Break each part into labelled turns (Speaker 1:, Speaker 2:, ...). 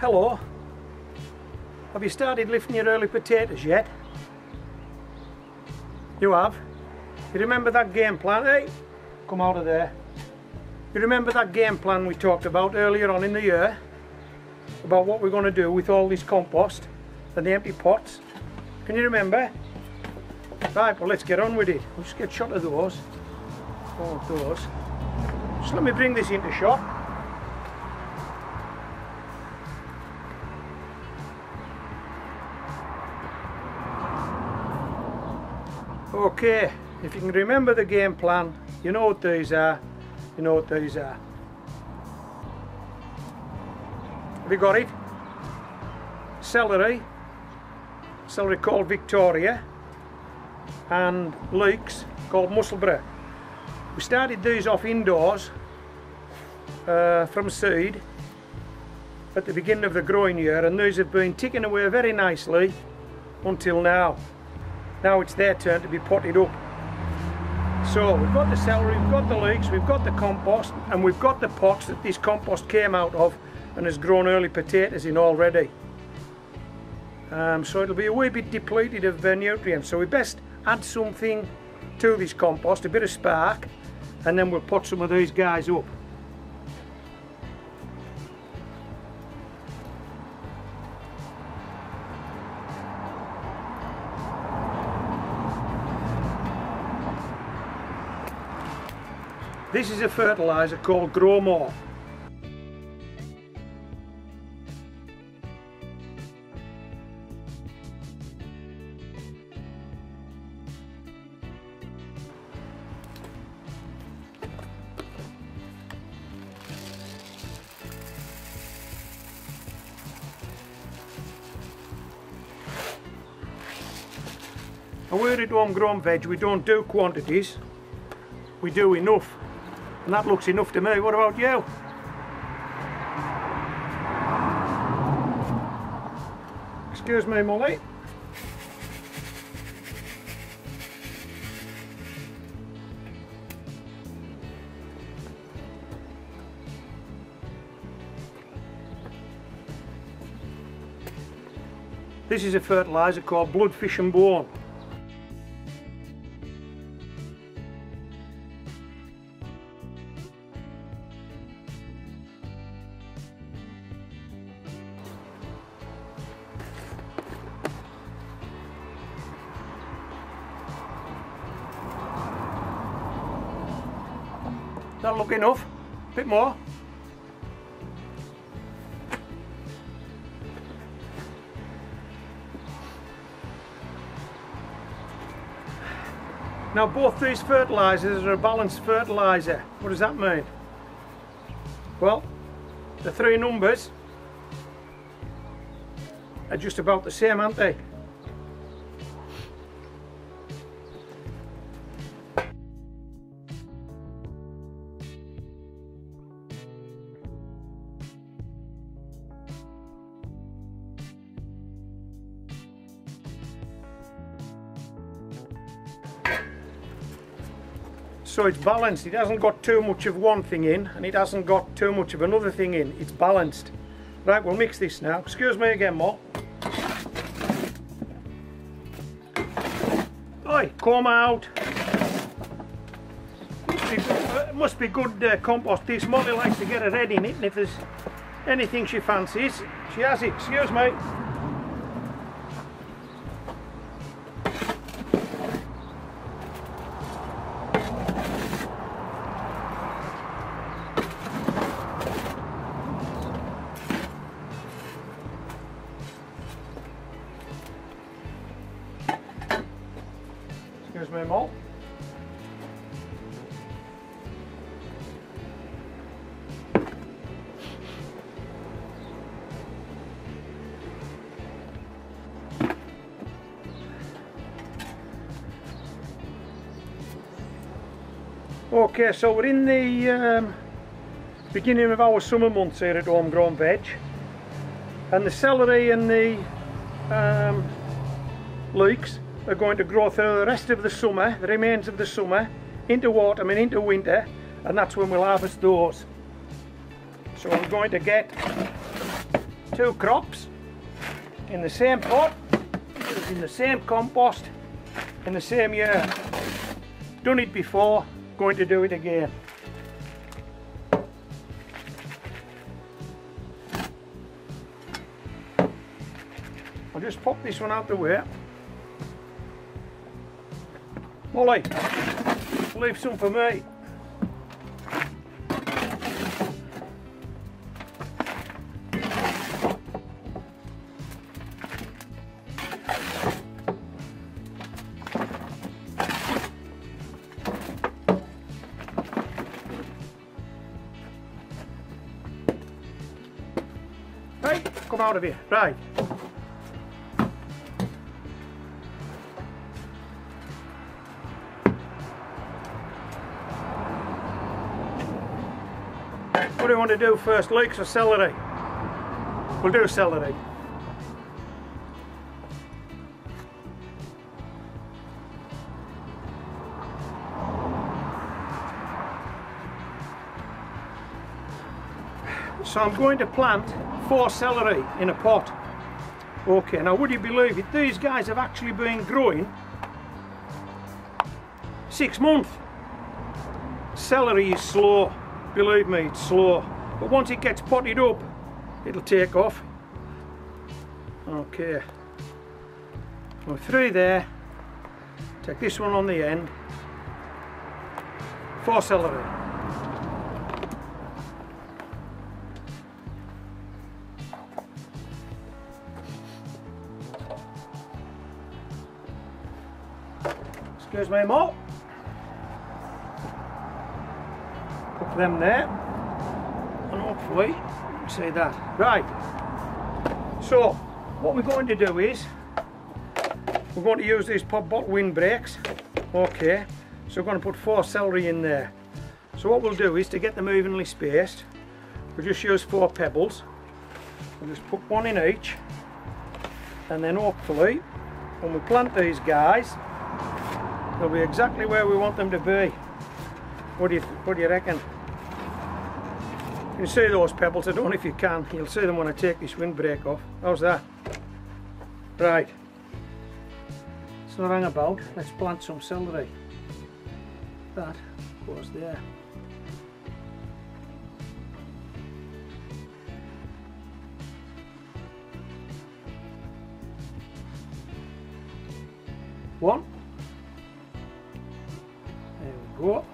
Speaker 1: Hello. Have you started lifting your early potatoes yet? You have? You remember that game plan? Hey, come out of there. You remember that game plan we talked about earlier on in the year? About what we're going to do with all this compost and the empty pots? Can you remember? Right, well let's get on with it. We'll just get a shot of those. All of those. Just let me bring this into shot. Okay, if you can remember the game plan, you know what these are. You know what these are. Have you got it? Celery called Victoria, and leeks called Musselburgh. We started these off indoors from seed at the beginning of the growing year, and these have been ticking away very nicely until now. Now it's their turn to be potted up. So we've got the celery, we've got the leeks, we've got the compost, and we've got the pots that this compost came out of and has grown early potatoes in already. So it'll be a wee bit depleted of nutrients, so we best add something to this compost, a bit of spark, and then we'll pot some of these guys up. This is a fertilizer called Grow More. And we're at Homegrown Veg, we don't do quantities, we do enough. And that looks enough to me. What about you? Excuse me, Molly. This is a fertilizer called Blood, Fish and Bone. That'll look enough. A bit more. Now both these fertilizers are a balanced fertilizer. What does that mean? Well, the three numbers are just about the same, aren't they? So it's balanced, it hasn't got too much of one thing in and it hasn't got too much of another thing in, it's balanced. Right, we'll mix this now. Excuse me again, Mo. Oi, come out. Must be good compost. This Molly likes to get her head in it, and if there's anything she fancies, she has it. Excuse me. Excuse me, Mo. Okay, so we're in the beginning of our summer months here at Homegrown Veg, and the celery and the leeks are going to grow through the rest of the summer, the remains of the summer, into autumn and into winter, and that's when we'll harvest those. So we're going to get 2 crops in the same pot, in the same compost, in the same year. Done it before, going to do it again. I'll just pop this one out the way. Molly, leave some for me. Right, come out of here. Right. What do you want to do first, leeks or celery? We'll do celery. So I'm going to plant 4 celery in a pot. Okay, now would you believe it, these guys have actually been growing 6 months. Celery is slow, believe me, it's slow, but once it gets potted up it'll take off. Okay, go through there, take this one on the end, 4 celery. Excuse me, Mo. Put them there, and hopefully see that. Right. So what we're going to do is we're going to use these pop bottle windbreaks. Okay. So we're going to put 4 celery in there. So what we'll do is, to get them evenly spaced, we'll just use 4 pebbles. We'll just put 1 in each, and then hopefully when we plant these guys, they'll be exactly where we want them to be. What do you reckon? You can see those pebbles, I don't know if you can. You'll see them when I take this windbreak off. How's that? Right. Let's not hang about. Let's plant some celery. That goes there. One. There we go.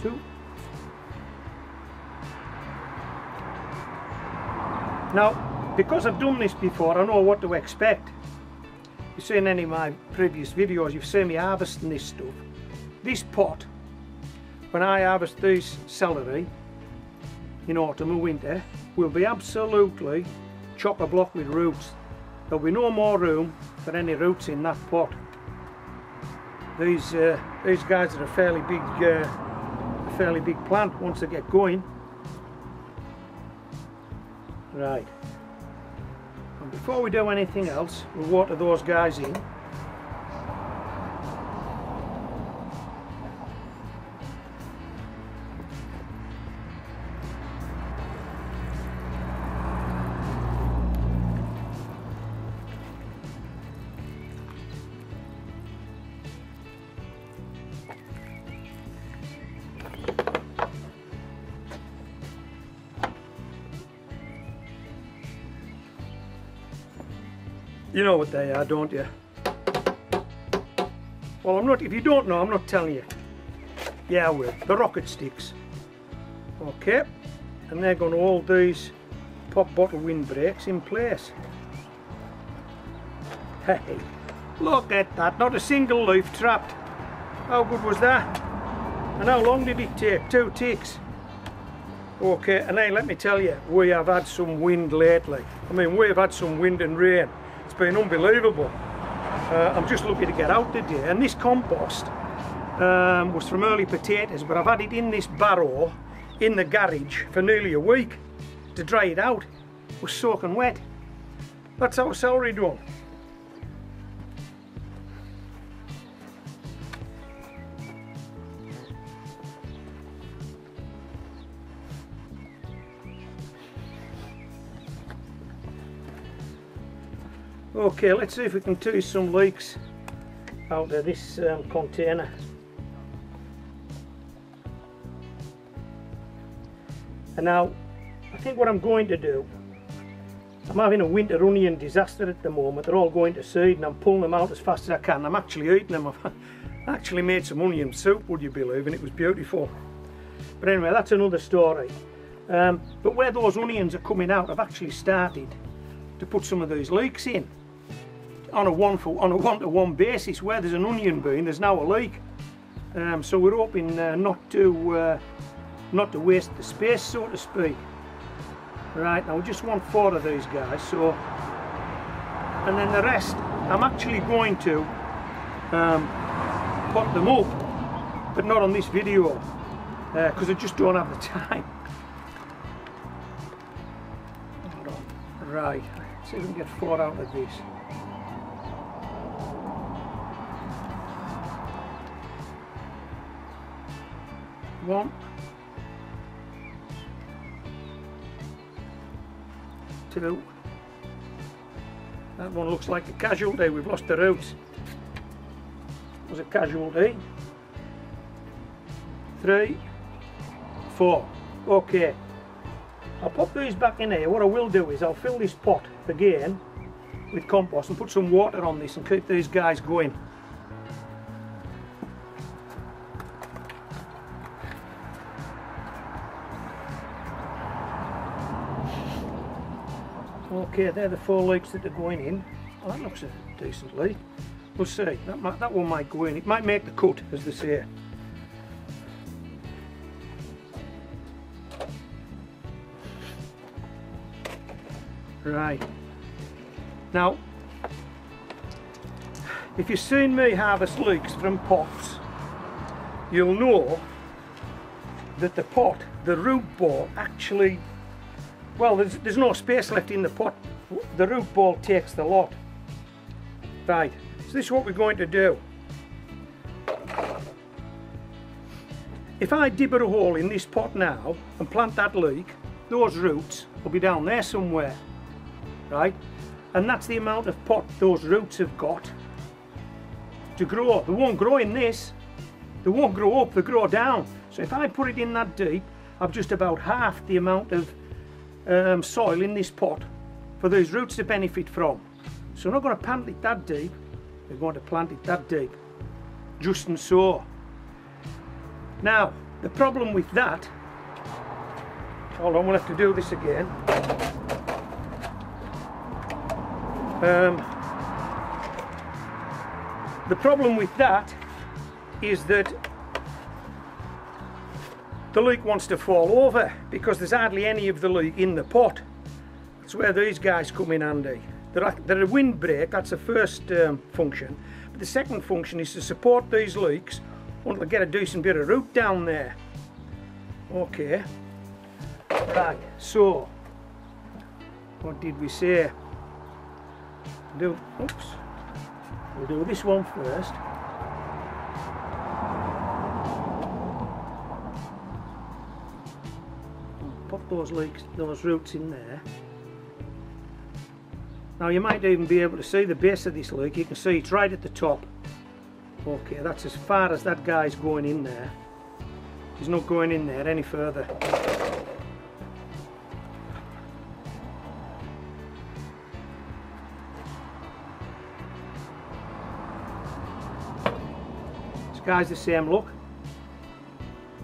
Speaker 1: Two. Now, because I've done this before, I know what to expect. You've seen any of my previous videos, you've seen me harvesting this stuff. This pot, when I harvest these celery in autumn and winter, will be absolutely chock-a-block with roots. There'll be no more room for any roots in that pot. These guys are a fairly big plant once they get going. Right. And before we do anything else, we'll water those guys in. You know what they are, don't you? Well, I'm not, if you don't know, I'm not telling you. Yeah, I will. The rocket sticks. Okay, and they're going to hold these pop bottle windbreaks in place. Hey, look at that, not a single leaf trapped. How good was that? And how long did it take? 2 ticks. Okay, and then let me tell you, we have had some wind lately. I mean, we've had some wind and rain. It's been unbelievable. I'm just lucky to get out today, and this compost was from early potatoes, but I've had it in this barrow in the garage for nearly a week to dry it out. It was soaking wet. That's how celery done. Okay, let's see if we can do some leeks out of this container. And now, I think what I'm going to do, I'm having a winter onion disaster at the moment. They're all going to seed and I'm pulling them out as fast as I can. I'm actually eating them. I've actually made some onion soup, would you believe, and it was beautiful. But anyway, that's another story. But where those onions are coming out, I've actually started to put some of these leeks in on a one-to-one basis. Where there's an onion bean, there's now a leek. So we're hoping not to waste the space, so to speak. Right, now we just want 4 of these guys, so, and then the rest I'm actually going to pot them up, but not on this video because I just don't have the time. Right, let's see if we can get 4 out of this. One. 2. That one looks like a casualty. We've lost the roots. It was a casualty. 3, 4. Okay. I'll pop these back in here. What I will do is I'll fill this pot again with compost and put some water on this and keep these guys going. Okay, they're the 4 leeks that are going in. Oh, that looks a decent leek. We'll see. That one might go in. It might make the cut, as they say. Right. Now, if you've seen me harvest leeks from pots, you'll know that the pot, the root ball, actually, well, there's no space left in the pot. The root ball takes the lot. Right, so this is what we're going to do. If I dibber a hole in this pot now and plant that leek, those roots will be down there somewhere, right? And that's the amount of pot those roots have got to grow. They won't grow in this. They won't grow up, they grow down. So if I put it in that deep, I've just about half the amount of soil in this pot for these roots to benefit from. So we're not going to plant it that deep, we're going to plant it that deep, just and so. Now, the problem with that, hold on, we'll have to do this again. The problem with that is that the leek wants to fall over because there's hardly any of the leek in the pot. That's where these guys come in handy. They're a windbreak, that's the first function. But the second function is to support these leeks until they get a decent bit of root down there. Okay. Right, so what did we say? We'll do this one first. Pop those leeks, those roots in there. Now you might even be able to see the base of this leek. You can see it's right at the top. Okay, that's as far as that guy's going in there. He's not going in there any further. This guy's the same look.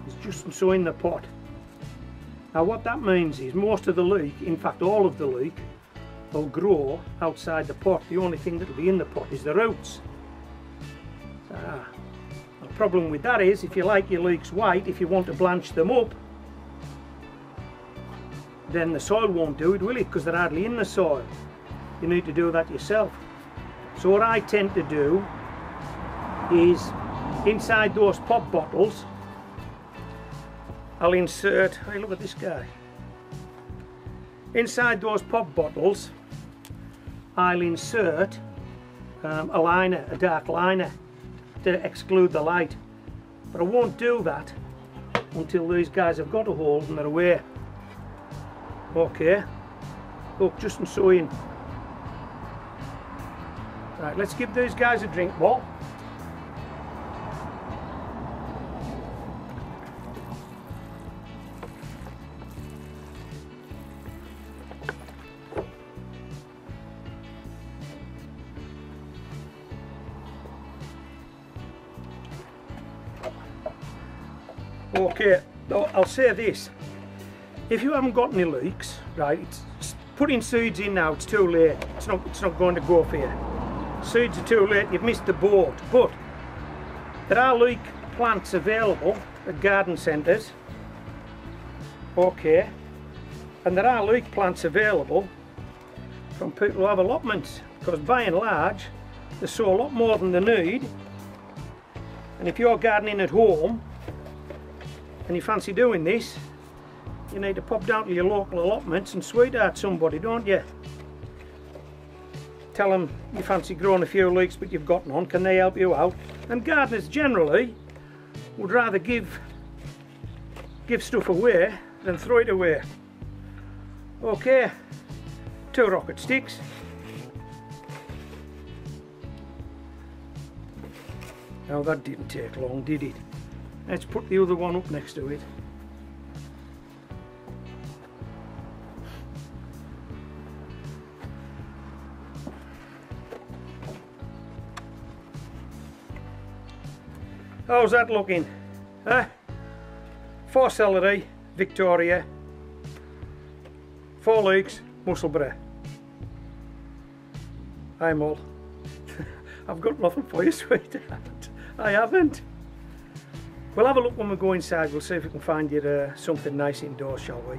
Speaker 1: He's just so in the pot. Now what that means is most of the leek, in fact all of the leek, will grow outside the pot. The only thing that will be in the pot is the roots. The problem with that is, if you like your leeks white, if you want to blanch them up, then the soil won't do it, will it? Because they're hardly in the soil. You need to do that yourself. So what I tend to do is, inside those pop bottles, I'll insert, hey, look at this guy. Inside those pop bottles, I'll insert a liner, a dark liner, to exclude the light. But I won't do that until these guys have got a hold and they're away. Okay, look, just and so in. Right, let's give these guys a drink ball. Okay, I'll say this, if you haven't got any leeks, right, putting seeds in now, it's too late, it's not going to go for you. Seeds are too late, you've missed the boat. But there are leek plants available at garden centres, okay, and there are leek plants available from people who have allotments, because by and large they sow a lot more than they need. And if you're gardening at home and you fancy doing this, you need to pop down to your local allotments and sweetheart somebody, don't you? Tell them you fancy growing a few leeks but you've got none, can they help you out? And gardeners generally would rather give stuff away than throw it away. Okay, 2 rocket sticks. Now that didn't take long, did it? Let's put the other one up next to it. How's that looking? Huh? 4 celery, Victoria. 4 leeks, Musselburgh. I'm all. I've got nothing for you, sweetheart. I haven't. We'll have a look when we go inside. We'll see if we can find you something nice indoors, shall we?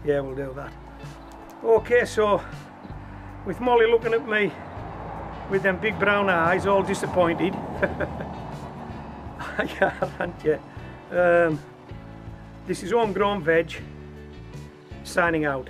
Speaker 1: Yeah, we'll do that. Okay, so with Molly looking at me with them big brown eyes, all disappointed. Yeah, aren't you? This is Homegrown Veg, signing out.